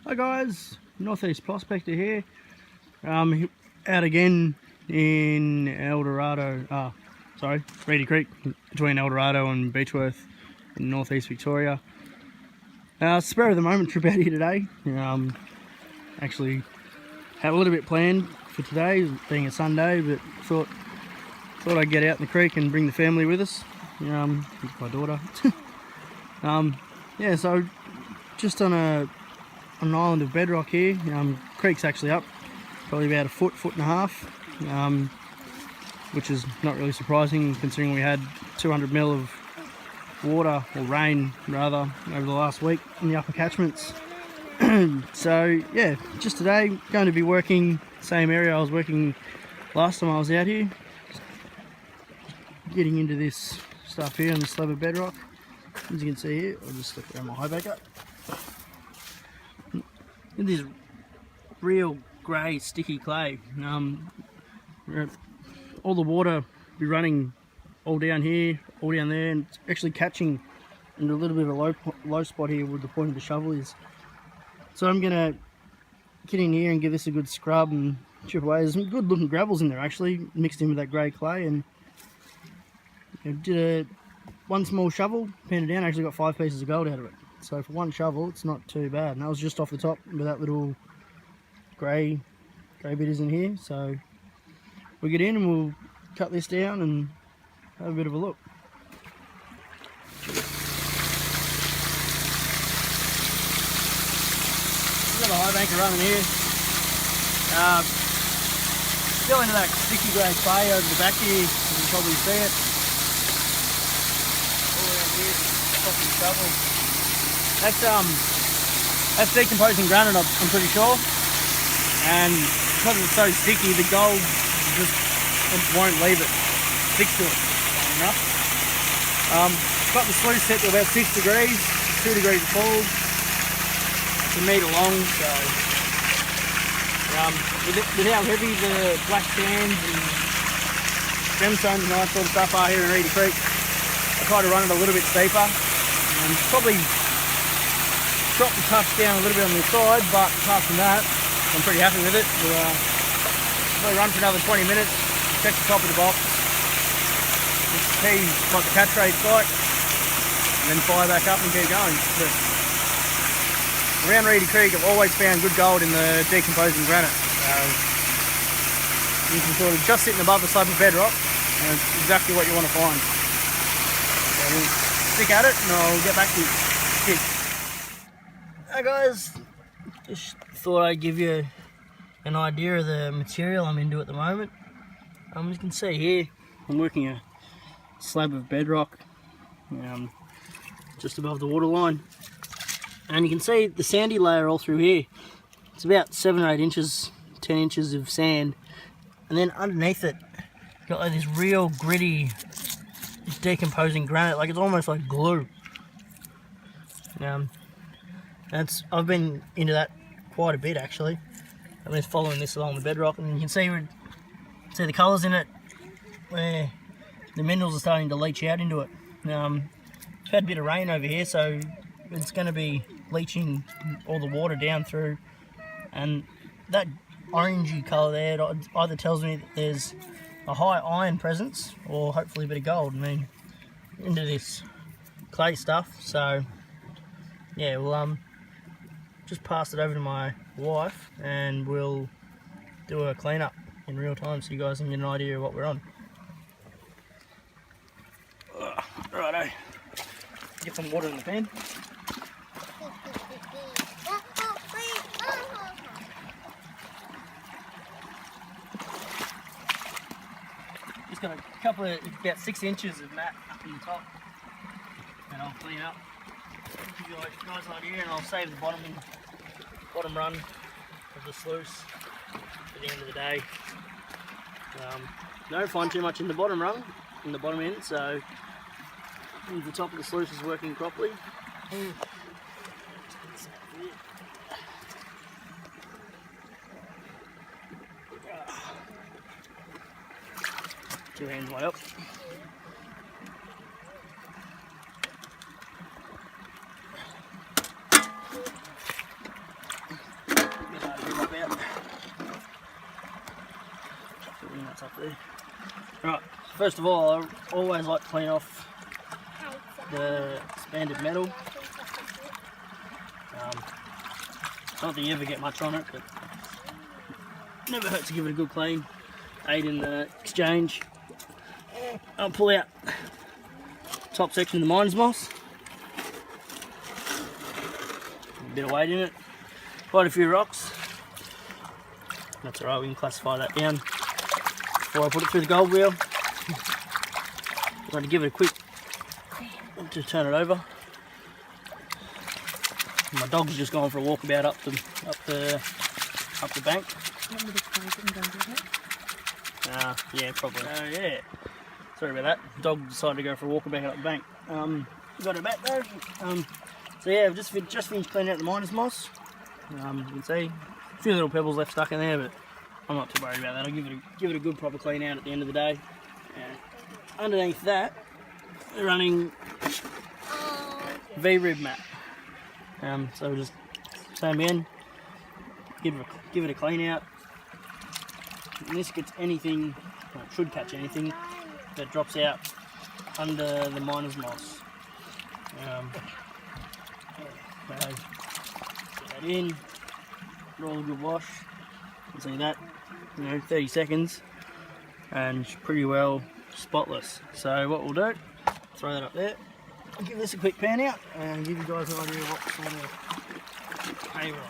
Hi guys, Northeast Prospector here. Out again in Reedy Creek, between Eldorado and Beechworth in Northeast Victoria. Spur of the moment trip out here today. Actually had a little bit planned for today, being a Sunday, but thought I'd get out in the creek and bring the family with us. With my daughter. Yeah, so just on an island of bedrock here. Creek's actually up probably about a foot and a half, which is not really surprising considering we had 200 mil of water, or rain rather, over the last week in the upper catchments. So yeah, just today going to be working same area I was working last time I was out here, getting into this stuff here on the slab of bedrock. As you can see here, I'll just slip around my high back up. In this real grey sticky clay. All the water be running all down here, all down there, and it's actually catching in a little bit of a low spot here where the point of the shovel is. So I'm gonna get in here and give this a good scrub and chip away. There's some good looking gravels in there actually, mixed in with that grey clay, and did one small shovel, panned it down. Actually got 5 pieces of gold out of it. So for one shovel, it's not too bad. And that was just off the top where that little grey bit is in here. So we'll get in and we'll cut this down and have a bit of a look. We've got a high banker running here. Still into that sticky grey clay over the back here. You can probably see it. All around here, off the shovel. That's decomposing granite, I'm pretty sure. And because it's so sticky, the gold just won't leave it. Sticks to it. Enough. Got the sluice set to about 6 degrees, 2 degrees of full. It's a metre long, so with how heavy the black sands and gemstones and all that sort of stuff are here in Reedy Creek, I try to run it a little bit steeper. And probably drop the touch down a little bit on the side, but apart from that, I'm pretty happy with it. We'll run for another 20 minutes, check the top of the box, just see what the catch rate's like, and then fire back up and keep going. But around Reedy Creek, I've always found good gold in the decomposing granite. You can sort of just sitting above the slab of bedrock, and it's exactly what you want to find. So we'll stick at it, and I'll get back to you. Cheers. Hi guys, just thought I'd give you an idea of the material I'm into at the moment. As you can see here, I'm working a slab of bedrock just above the waterline, and you can see the sandy layer all through here. It's about 7 or 8 inches, 10 inches of sand, and then underneath it you've got like this real gritty decomposing granite, like it's almost like glue. I've been into that quite a bit actually. I've been following this along the bedrock, and you can see the colours in it where the minerals are starting to leach out into it. We've had a bit of rain over here, so it's going to be leaching all the water down through, and that orangey colour there either tells me that there's a high iron presence or hopefully a bit of gold. Into this clay stuff, so yeah, we'll just pass it over to my wife and we'll do a cleanup in real time so you guys can get an idea of what we're on. Righto, get some water in the pan. Just got a couple of, about 6 inches of mat up in the top, and I'll clean up. Give you a nice idea, and I'll save the bottom run of the sluice at the end of the day. Don't find too much in the bottom rung, in the bottom end, so the top of the sluice is working properly. Two hands wide up. there. Right, first of all, I always like to clean off the expanded metal. Not that you ever get much on it, but never hurts to give it a good clean. Aid in the exchange. I'll pull out top section of the miner's moss. A bit of weight in it. Quite a few rocks. That's alright, we can classify that down before I put it through the gold wheel. I'm going to give it a quick to turn it over. My dog's just gone for a walkabout up the bank. Yeah, probably. Yeah. Sorry about that. The dog decided to go for a walkabout up the bank. Got it back though. So yeah, I've just finished cleaning out the miner's moss. You can see a few little pebbles left stuck in there, but I'm not too worried about that. I'll give it a good proper clean out at the end of the day. Underneath that, we're running V-rib mat. So we'll just same again, give it a clean out. And this gets anything, well, it should catch anything that drops out under the miner's moss. Get that in, roll a good wash. You can see that, 30 seconds, and it's pretty well spotless. So what we'll do, throw that up there. I'll give this a quick pan out and give you guys an idea of what sort of hay we're on.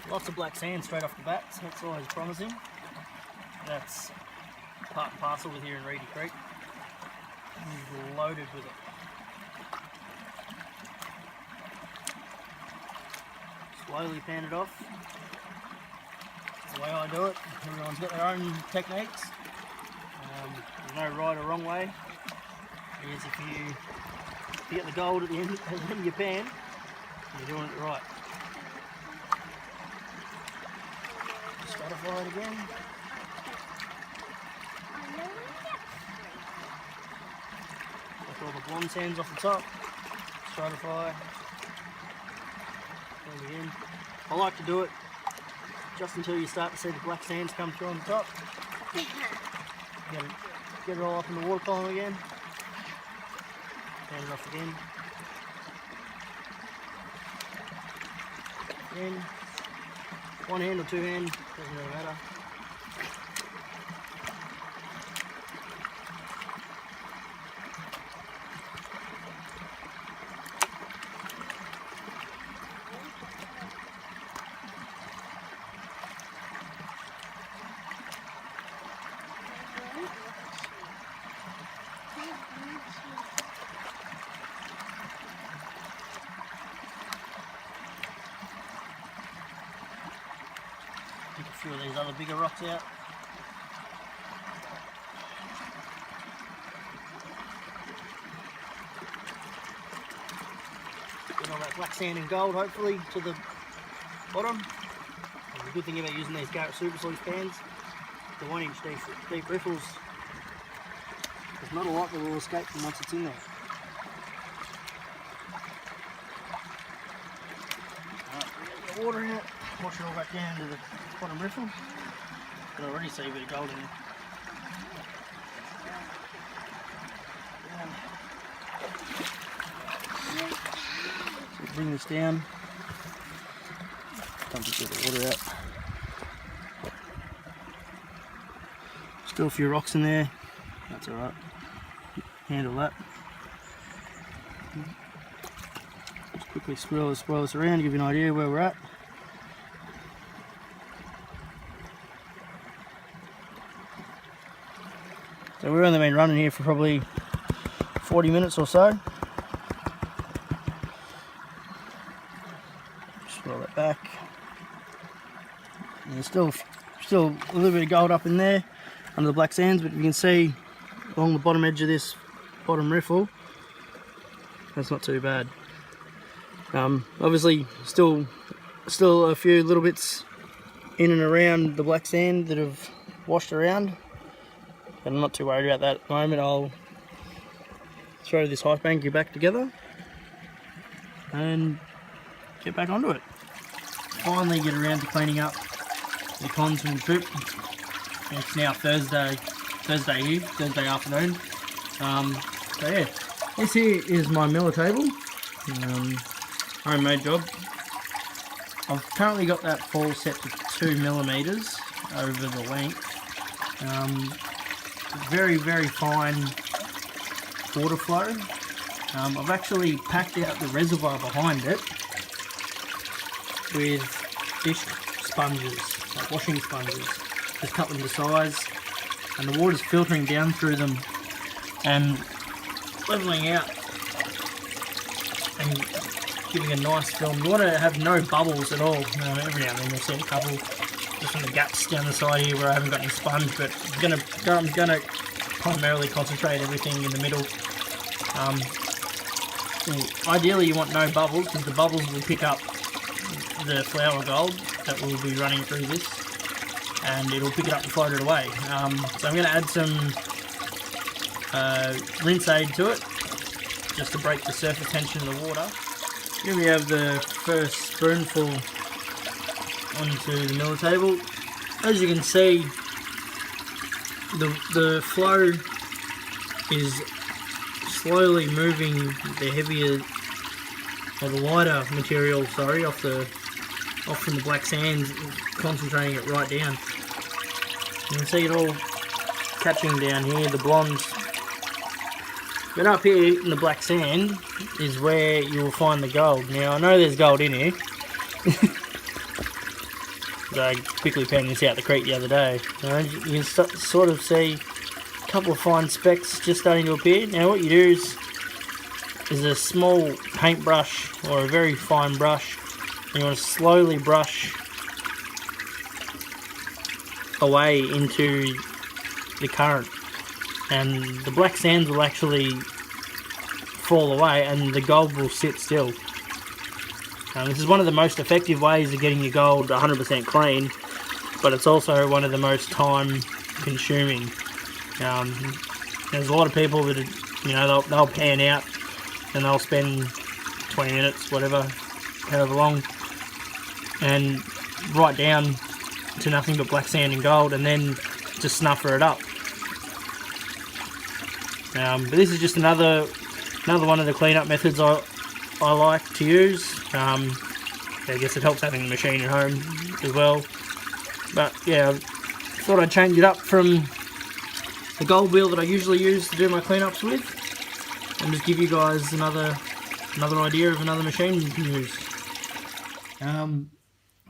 Lots of black sand straight off the bat, so that's always promising. That's part and parcel with here in Reedy Creek. It's loaded with it. Slowly pan it off. That's the way I do it. Everyone's got their own techniques. There's no right or wrong way. Because if you get the gold at the end of your pan, you're doing it right. Stratify it again. Take all the blonde sands off the top. Stratify. Again. I like to do it just until you start to see the black sands come through on the top. Get it all up in the water column again. Hand it off again. Again. One hand or two hand, doesn't really matter. Pick a few of these other bigger rocks out. Get all that black sand and gold hopefully to the bottom. And the good thing about using these Garrett Super Sleeve pans, the 1 inch deep riffles, there's not a lot that will escape from once it's in there. Get the water in it, wash it all back down to the bottom riffle. You can already see a bit of gold in there. So bring this down, dump a bit of water out. Still a few rocks in there, that's alright, handle that. Just quickly swirl this around to give you an idea where we're at. So we've only been running here for probably 40 minutes or so. Just roll it back. And there's still a little bit of gold up in there under the black sands, but you can see along the bottom edge of this bottom riffle, that's not too bad. Obviously still a few little bits in and around the black sand that have washed around. But I'm not too worried about that at the moment. I'll throw this high bank back together and get back onto it. Finally get around to cleaning up the cons from the trip. It's now Thursday here, Thursday afternoon. So yeah, this here is my miller table, homemade job. I've currently got that fall set to 2mm over the length. Very, very fine water flow. I've actually packed out the reservoir behind it with dish sponges, like washing sponges. Just cut them to size, and the water's filtering down through them and leveling out and giving a nice film. You want to have no bubbles at all. Every now and then you'll see a couple just from the gaps down the side here where I haven't got any sponge, but I'm gonna primarily concentrate everything in the middle. Ideally you want no bubbles, because the bubbles will pick up the flour gold that will be running through this, and it'll pick it up and float it away. So I'm going to add some rinse aid to it, just to break the surface tension of the water. Here we have the first spoonful onto the miller table. As you can see, the flow is slowly moving the heavier, or the lighter material, sorry, off from the black sands, concentrating it right down. You can see it all catching down here, the blondes. But up here in the black sand is where you will find the gold. Now I know there's gold in here. I quickly panned this out the creek the other day. You can sort of see a couple of fine specks just starting to appear. Now what you do is a small paintbrush or a very fine brush, and you want to slowly brush away into the current, and the black sands will actually fall away and the gold will sit still. This is one of the most effective ways of getting your gold 100% clean, but it's also one of the most time consuming. There's a lot of people that are, they'll pan out and they'll spend 20 minutes, whatever, however long, and right down to nothing but black sand and gold, and then just snuffer it up. But this is just another one of the cleanup methods I like to use. I guess it helps having a machine at home as well. But yeah, I thought I'd change it up from the gold wheel that I usually use to do my cleanups with, and just give you guys another idea of another machine you can use.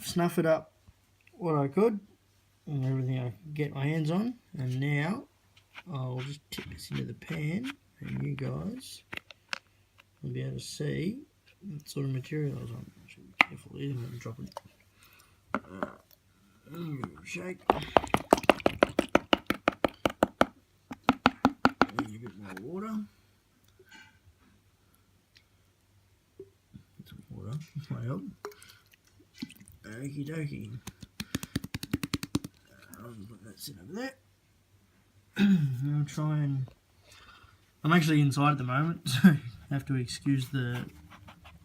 Snuff it up what I could, and everything I could get my hands on, and now I'll just tip this into the pan, and you guys will be able to see what sort of material I was on. I should be careful here, I'm dropping it. Shake. A bit more water. Some water, might help. Okie dokie. I'll put that sit over there. I'll try and... I'm actually inside at the moment, so I have to excuse the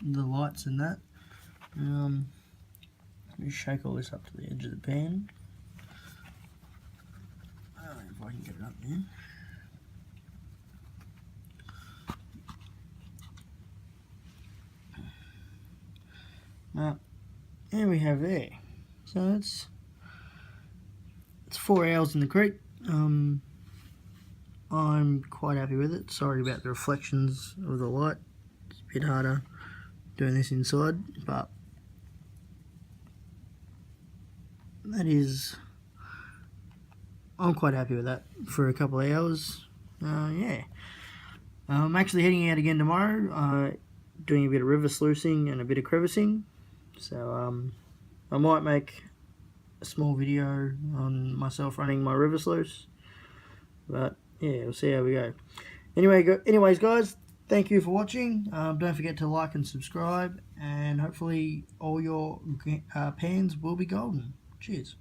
lights and that. Let me shake all this up to the edge of the pan. If I can get it up there. There we have there. So it's 4 hours in the creek. I'm quite happy with it. Sorry about the reflections of the light. It's a bit harder doing this inside, but I'm quite happy with that for a couple of hours. Yeah. I'm actually heading out again tomorrow, doing a bit of river sluicing and a bit of crevicing. So I might make a small video on myself running my river sluice, but yeah, we'll see how we go. Anyways guys, thank you for watching. Don't forget to like and subscribe, and hopefully all your pans will be golden. Cheers.